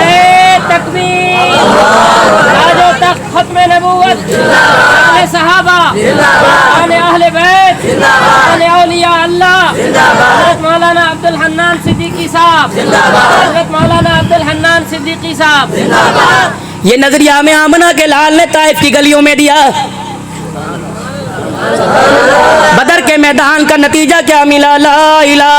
نعرہ تکبیر، تاج و تخت ختم نبوت، شان صحابہ، شان اہل بیت، شان اولیاء اللہ، حضرت مولانا عبد الحنان صدیقی صاحب، حضرت مولانا عبد الحنان صدیقی صاحب۔ یہ نظریہ ہمیں آمنہ کے لال نے طائف کی گلیوں میں دیا۔ بدر کے میدان کا نتیجہ کیا ملا؟ لا الہ۔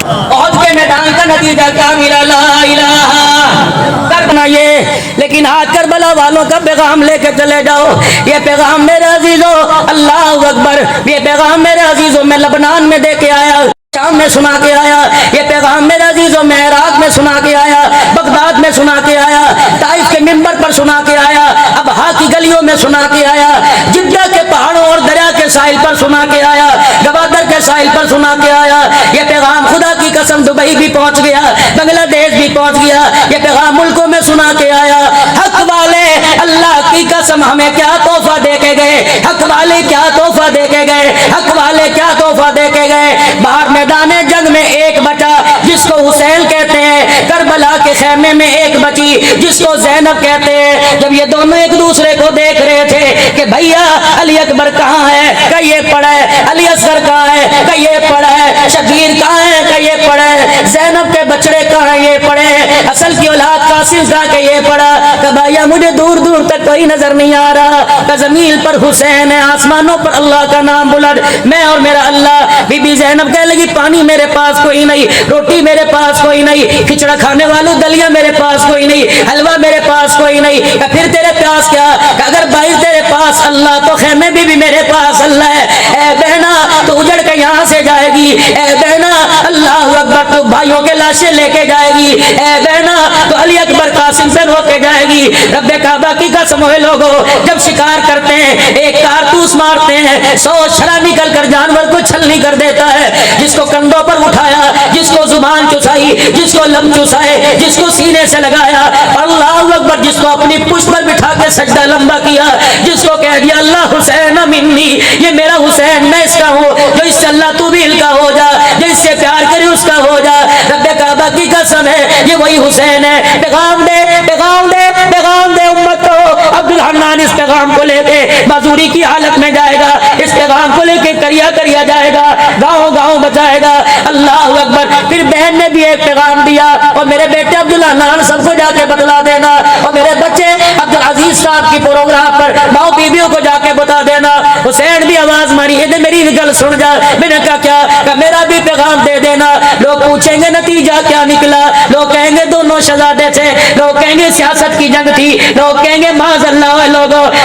احد کے میدان کا نتیجہ کیا ملا؟ لا الہ۔ کرنا یہ، لیکن آج کربلا والوں کا پیغام لے کے چلے جاؤ۔ یہ پیغام میرے عزیزو، اللہ اکبر، یہ پیغام میرے عزیزو میں لبنان میں دے کے آیا، شام میں سنا کے آیا، یہ پیغام میرے عزیزوں میں عراق میں سنا کے آیا، بغداد میں سنا کے آیا، طائف کے منبر پر سنا کے آیا، ابہا کی گلیوں میں سنا کے آیا، جدہ کے پہاڑوں اور دریا کے ساحل پر سنا کے آیا، گوادر کے ساحل پر سنا کے آیا۔ یہ پیغام خدا کی قسم دبئی بھی پہنچ گیا، بنگلہ دیش بھی پہنچ گیا، یہ پیغام ملکوں میں سنا کے آیا۔ حق والے اللہ کی قسم ہمیں کیا تحفہ دے کے گئے، حق والے کیا تحفہ دے کے گئے، حق والے کیا تحفہ دے کے گئے۔ باہر میدان جنگ میں ایک بچا جس کو حسین کہتے ہیں، کربلا کے خیمے میں ایک بچی جس کو زینب کہتے ہیں۔ جب یہ دونوں ایک دوسرے کو دیکھ رہے تھے کہ بھیا علی اکبر کہاں ہے، کہ یہ پڑا ہے، علی اصغر کہاں ہے، کہ یہ پڑا ہے، شبیر کہاں ہے، کہ یہ پڑا ہے، زینب کے بچڑے کہاں ہیں، یہ پڑے ہیں، اصل کی اولاد قاسم کا کہ یہ پڑا، کہ بھیا مجھے دور دور تک کوئی نظر نہیں آ رہا، کہ زمین پر حسین ہے، آسمانوں پر اللہ کا نام بلند، میں اور میرا اللہ۔ بی بی زینب کہنے لگی پانی میرے پاس کوئی نہیں، روٹی میرے پاس کوئی نہیں، کھچڑا کھانے والوں دلیا میرے پاس کوئی نہیں، حلوہ میرے پاس کوئی نہیں، کہ پھر تیرے پاس کیا؟ کہ اگر بھائی تیرے پاس اللہ تو خیمے بھی میرے پاس اللہ ہے۔ اے بہنا تو اجڑ کے یہاں سے جائے گی، اے بہنا اللہ اکبر تو بھائیوں کے لاشیں لے کے جائے گی، اے بہنا تو علی اکبر قاسم سے رو کے جائے گی۔ رب کعبہ کی قسم ہوئے لوگوں، جب شکار کرتے ہیں ایک کارتوس مارتے ہیں، 100 شرا نکل کر جانور کو چھلنی کر دیتا ہے، جس کو کندھوں پر اٹھایا، جس کو زبان چسائی، جس کو لب چسائے، جس کو سینے سے لگایا، اللہ اکبر، جس کو اپنی پشت پر بٹھا کے سجدہ لمبا کیا، جس کو کہہ دیا اللہ حسین منی، یہ میرا حسین میں اس کا ہوں، جو اس سے اللہ تو بھی کا ہو جا، جو اس سے پیار کرے اس کا ہو جا۔ رب کعبہ کی قسم ہے یہ وہی حسین ہے۔ پیغام دے پیغام دے پیغام دے امت کو۔ عبد الحنان اس پیغام کو لے کے معذوری کی حالت میں جائے گا، اس پیغام کو لے کے کریا جائے گا، گاؤں گاؤں بجائے گا۔ اللہ اکبر۔ پھر پھر بہن نے بھی ایک پیغام دیا اور میرے بیٹے عبداللہ نان سب کو جا کے بتلا دینا اور میرے بچے عبدالعزیز صاحب کی پروگرام پر ماؤں بیویوں کو جا کے بتا دینا. حسین بھی آواز ماری یہ میری گل سن جا. میں نے کہا کیا؟ کہ میرا بھی پیغام دے دینا. لوگ پوچھیں گے نتیجہ کیا نکلا, لوگ کہیں گے دونوں شہزادے تھے, لوگ کہیں گے سیاست کی جنگ تھی, لوگ کہیں گے معاذ اللہ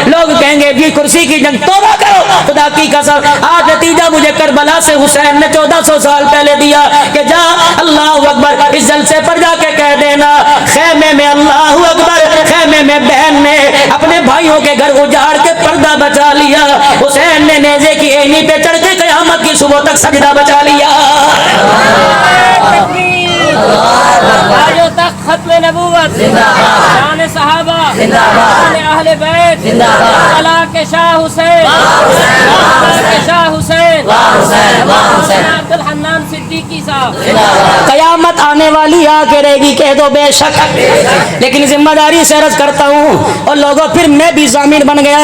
لوگ کہیں گے بھی کرسی کی جنگ. توبہ کرو خدا کی قسم. آج نتیجہ مجھے کربلا سے حسین نے 1400 سال پہلے دیا کہ جا اللہ اکبر اس جلسے پر جا کے کہہ دینا خیمے میں اللہ اکبر, خیمے میں بہن نے اپنے بھائیوں کے گھر اجاڑ کے پردہ بچا لیا. حسین نے نیزے کی اینی پہ چڑھ کے قیامت کی صبح تک سجدہ بچا لیا. تاج و تخت ختم نبوت, شان صحابہ, شان اہل بیت, کربلا کے شاہ حسین, کربلا کے شاہ حسین, عبد الحنان صدیقی صاحب. قیامت آنے والی آ کے رہے گی کہہ دو بے شک, لیکن ذمہ داری سے عرض کرتا ہوں اور لوگوں پھر میں بھی ضامن بن گیا.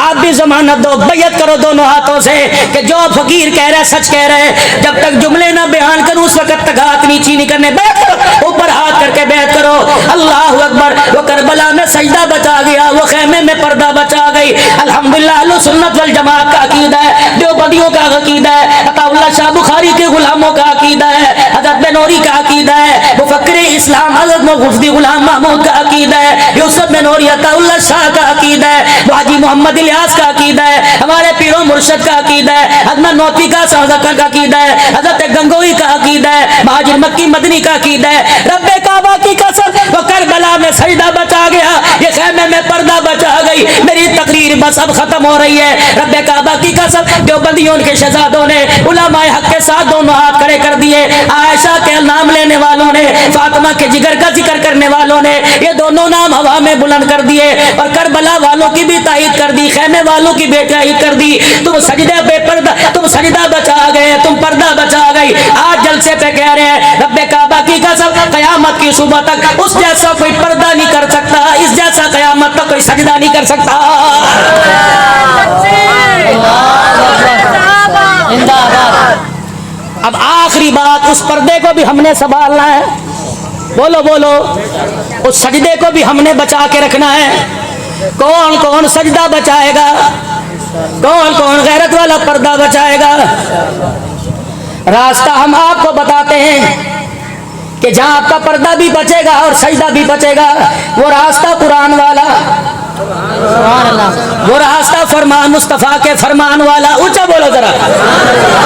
آپ بھی ضمانت دو, بیعت کرو دونوں ہاتھوں سے کہ جو فقیر کہہ رہے سچ کہہ رہے. جب تک جملے نہ بیان کروں اس وقت تک ہاتھ نیچی نہیں کرنے. بیعت کرو, اوپر ہاتھ کر کے بیعت کرو. اللہ اکبر. وہ کربلا میں سجدہ بچا گیا, وہ خیمے میں پردہ بچا گئی. الحمدللہ اہل سنت والجماعت کا عقیدہ ہے, دیوبندیوں کا عقیدہ ہے, عطا اللہ شاہ بخاری کے غلاموں کا عقیدہ ہے, حضرت بنوری کا عقیدہ ہے, مفکر اسلام حضرت مفتی غلام محمود کا عقیدہ ہے, یوسف بنوری عطا اللہ شاہ کا عقیدہ ہے, حاجی محمد الیاس کا عقیدہ ہے, ہمارے پیر و مرشد کا عقیدہ ہے, حضرت نوتی کا سازکر کا عقیدہ ہے, حضرت گنگوئی کا عقیدہ ہے, مہاجر مکی مدنی کا عقیدہ ہے. رب کعبہ کی قسم وہ کربلا میں سجدہ بچا گیا, یہ خیمے میں پردہ بچا گئی. میری تقریر بس اب ختم ہو رہی ہے. رب کعبہ کی قسم دیوبندیوں کے شہزادوں نے علماء حق کے ساتھ دونوں ہاتھ کھڑے کر دیے, عائشہ کے نام لینے والوں نے, فاطمہ کے جگر کا ذکر کرنے والوں نے یہ دونوں نام ہوا میں بلند کر دیے اور کربلا والوں کی بھی تائید کر دی, خیمے والوں کی بھی تائید کر دی. تم سجدے پہ پردہ, تم سجدہ بچا گئے, تم پردہ بچا گئی. آج جلسے پہ کہہ رہے ہیں رب کعبہ کی قسم قیامت کی صبح تک اس جیسا کوئی پردہ نہیں کر سکتا, اس جیسا قیامت تک کوئی سجدہ نہیں کر سکتا. اب آخری بات, اس پردے کو بھی ہم نے سنبھالنا ہے. بولو بولو, اس سجدے کو بھی ہم نے بچا کے رکھنا ہے. کون کون سجدہ بچائے گا, کون کون غیرت والا پردہ بچائے گا؟ راستہ ہم آپ کو بتاتے ہیں کہ جہاں آپ کا پردہ بھی بچے گا اور سجدہ بھی بچے گا. وہ راستہ قرآن والا, وہ راستہ فرمان مصطفیٰ کے فرمان والا, اونچا بولو ذرا.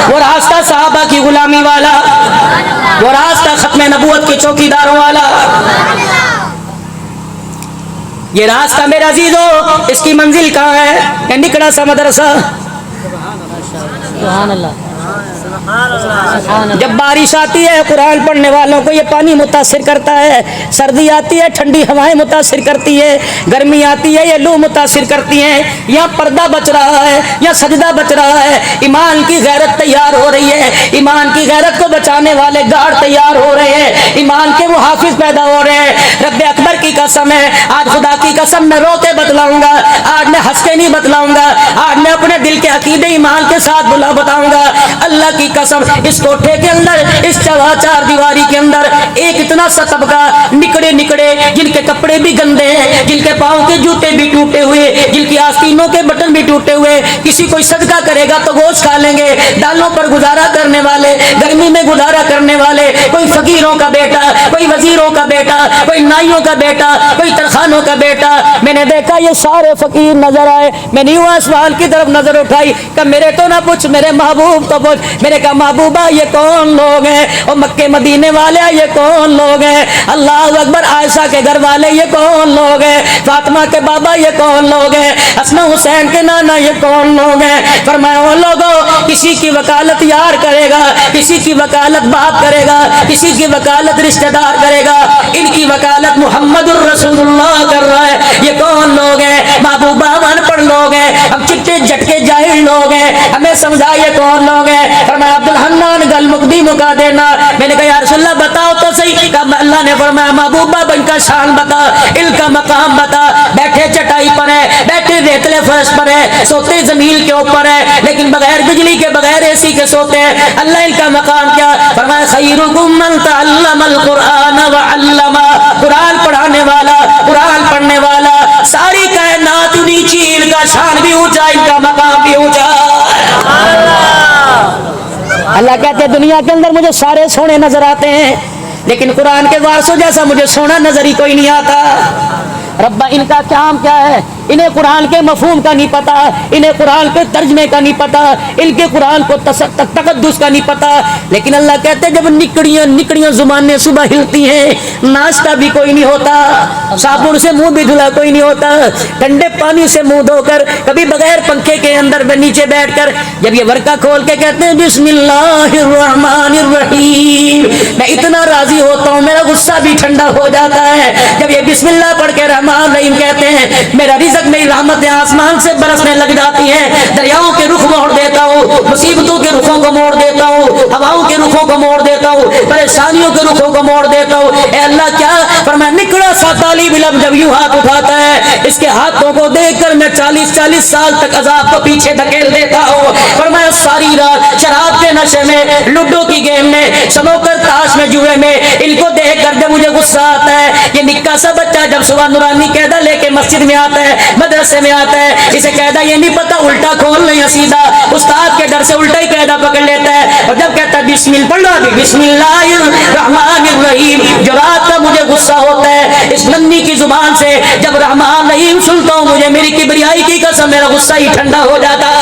وہ راستہ صحابہ کی غلامی والا, وہ راستہ ختم نبوت کے چوکیداروں والا. یہ راستہ میرے عزیزو, اس کی منزل کہاں ہے؟ یہ نکڑا سا مدرسہ. سبحان اللہ. جب بارش آتی ہے قرآن پڑھنے والوں کو یہ پانی متاثر کرتا ہے, سردی آتی ہے ٹھنڈی ہوائیں متاثر کرتی ہے, گرمی آتی ہے یہ لو متاثر کرتی ہیں. یہاں پردہ بچ رہا ہے, یہاں سجدہ بچ رہا ہے. ایمان کی غیرت تیار ہو رہی ہے, ایمان کی غیرت کو بچانے والے گارڈ تیار ہو رہے ہیں, ایمان کے محافظ پیدا ہو رہے ہیں. رب اکبر کی قسم ہے, آج خدا کی قسم میں رو کے بتلاؤں گا, آج میں ہنس کے نہیں بتلاؤں گا, آج میں اپنے دل کے عقیدے ایمان کے ساتھ بتاؤں گا. اللہ کی قسم اس کوٹھے کے اندر, اس چار دیواری کے اندر ایک اتنا سا طبقہ نکڑے نکڑے, جن کے کپڑے بھی گندے ہیں, جن کے پاؤں کے جوتے بھی ٹوٹے ہوئے, جن کی آستینوں کے بٹن بھی ٹوٹے ہوئے. کسی کوئی صدقہ کرے گا تو گوشت کھا لیں گے. ڈالوں پر گزارا کرنے والے, گرمی میں گزارا کرنے والے, کوئی فقیروں کا بیٹا, کوئی وزیروں کا بیٹا, کوئی نائیوں کا بیٹا, کوئی ترخانوں کا بیٹا. میں نے دیکھا یہ سارے فقیر نظر آئے. میں نے یوں سوال کی طرف نظر اٹھائی کہ میرے تو نہ پوچھ, میرے محبوب تو پوچھ. میرے کہا محبوبہ یہ کون لوگ ہیں؟ اور مکے مدینے والے یہ کون لوگ ہیں؟ اللہ اکبر. عائشہ کے گھر والے یہ کون لوگ ہیں؟ فاطمہ کے بابا یہ کون لوگ ہیں؟ حسن حسین کے نانا یہ کون لوگ ہیں؟ فرمایا وہ لوگوں, کسی کی وکالت یار کرے گا, کسی کی وکالت باپ کرے گا, کسی کی وکالت رشتہ دار کرے گا, ان کی وکالت محمد الرسول اللہ کر رہا ہے. یہ کون لوگ ہیں؟ محبوبہ ان پڑھ لوگ ہیں, ہم چٹے جھٹکے جاہل لوگ ہیں, ہمیں سمجھا یہ کون لوگ ہیں. فرمایا عبد الحنان گل مقدی مکا دینا. میں نے کہا یا رسول اللہ بتاؤ تو صحیح. کہا اللہ نے فرمایا محبوبہ ان کا شان بتا, ان کا مقام بتا. بیٹھے چٹائی پر ہے, بیٹھے ریتلے فرش پر ہے, سوتے زمین کے اوپر ہے, لیکن بغیر بجلی کے بغیر اسی کے سوتے ہیں. اللہ ان کا مقام کیا؟ فرمایا خیرکم من تعلم القرآن وعلمہ. قرآن پڑھانے والا، قرآن پڑھنے والا، ساری کائنات انہی چیل کا شان بھی اونچا، ان کا مقام بھی اونچا. اللہ کہتے ہیں دنیا کے اندر مجھے سارے سونے نظر آتے ہیں، لیکن قرآن کے وارثوں جیسا مجھے سونا نظر ہی کوئی نہیں آتا. ربا ان کا کام کیا ہے؟ انہیں قرآن کے مفہوم کا نہیں پتا، انہیں قرآن کے ترجمے کا نہیں پتا، ان کے قرآن کو تقدس کا نہیں پتا. لیکن اللہ کہتے ہیں جب نکڑیاں زبانیں صبح ہلتی ہیں، ناشتہ بھی کوئی نہیں ہوتا، صابن سے منہ بھی دھلا کوئی نہیں ہوتا، ٹھنڈے پانی سے منہ دھو کر، کبھی بغیر پنکھے کے اندر نیچے بیٹھ کر جب یہ ورقہ کھول کے کہتے ہیں بسم اللہ الرحمن الرحیم، میں اتنا راضی ہوتا ہوں میرا غصہ بھی ٹھنڈا ہو جاتا ہے. جب یہ بسم اللہ پڑھ کے رحمان رحیم کہتے ہیں میرا رزق، میری رحمتیں آسمان سے برسنے لگ جاتی ہیں. دریاؤں کے رخ موڑ دیتا ہوں، مصیبتوں کے رخوں کو موڑ دیتا ہوں، ہواؤں کے رخوں کو موڑ دیتا ہوں، پریشانیوں کے رخوں کو موڑ دیتا ہوں. اے اللہ کیا فرمایا، نکڑا سا طالب علم جب یوں ہاتھ اٹھاتا ہے، اس کے ہاتھوں کو دیکھ کر میں 40 سال تک عذاب کو پیچھے دھکیل دیتا ہوں. فرمایا ساری رات شراب کے نشے میں، لڈو کی گیم میں، سنوکر تاش میں، جوئے میں، ان کو دیکھ کر جب مجھے غصہ آتا ہے. یہ نکا سا بچہ جب صبح نورانی قاعدہ لے کے مسجد میں آتا ہے، مدرسے میں آتا ہے، اسے قاعدہ یہ نہیں پتا الٹا کھول نہیں سیدھا، استاد کے ڈر سے الٹا ہی قاعدہ پکڑ لیتا ہے. اور جب کہتا ہے بسم اللہ، پڑھ رہا بسم اللہ الرحمن الرحیم، جو رات کا مجھے غصہ ہوتا ہے اس ننھی کی زبان سے جب رحمان رحیم سنتا ہوں، مجھے میری کبریائی کی قسم میرا غصہ ہی ٹھنڈا ہو جاتا ہے.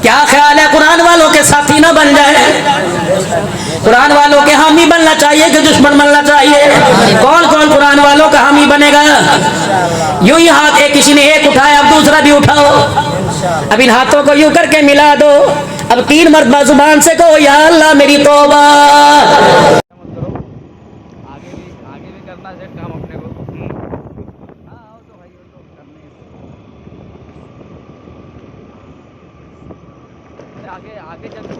کیا خیال ہے قرآن والوں کے ساتھی نہ بن جائے؟ قرآن والوں کے حامی بننا چاہیے کہ دشمن بننا چاہیے؟ کون کون قرآن والوں کا حامی بنے گا؟ یوں ہی ہاتھ ایک کسی نے ایک اٹھایا، اب دوسرا بھی اٹھاؤ. اب ان ہاتھوں کو یوں کر کے ملا دو. اب 3 مرتبہ زبان سے کہو یا اللہ میری توبہ. آگے بھی کرنا ہے کام اپنے کو. ہاں آؤ تو بھائی وہ تو کرنے آگے چل کے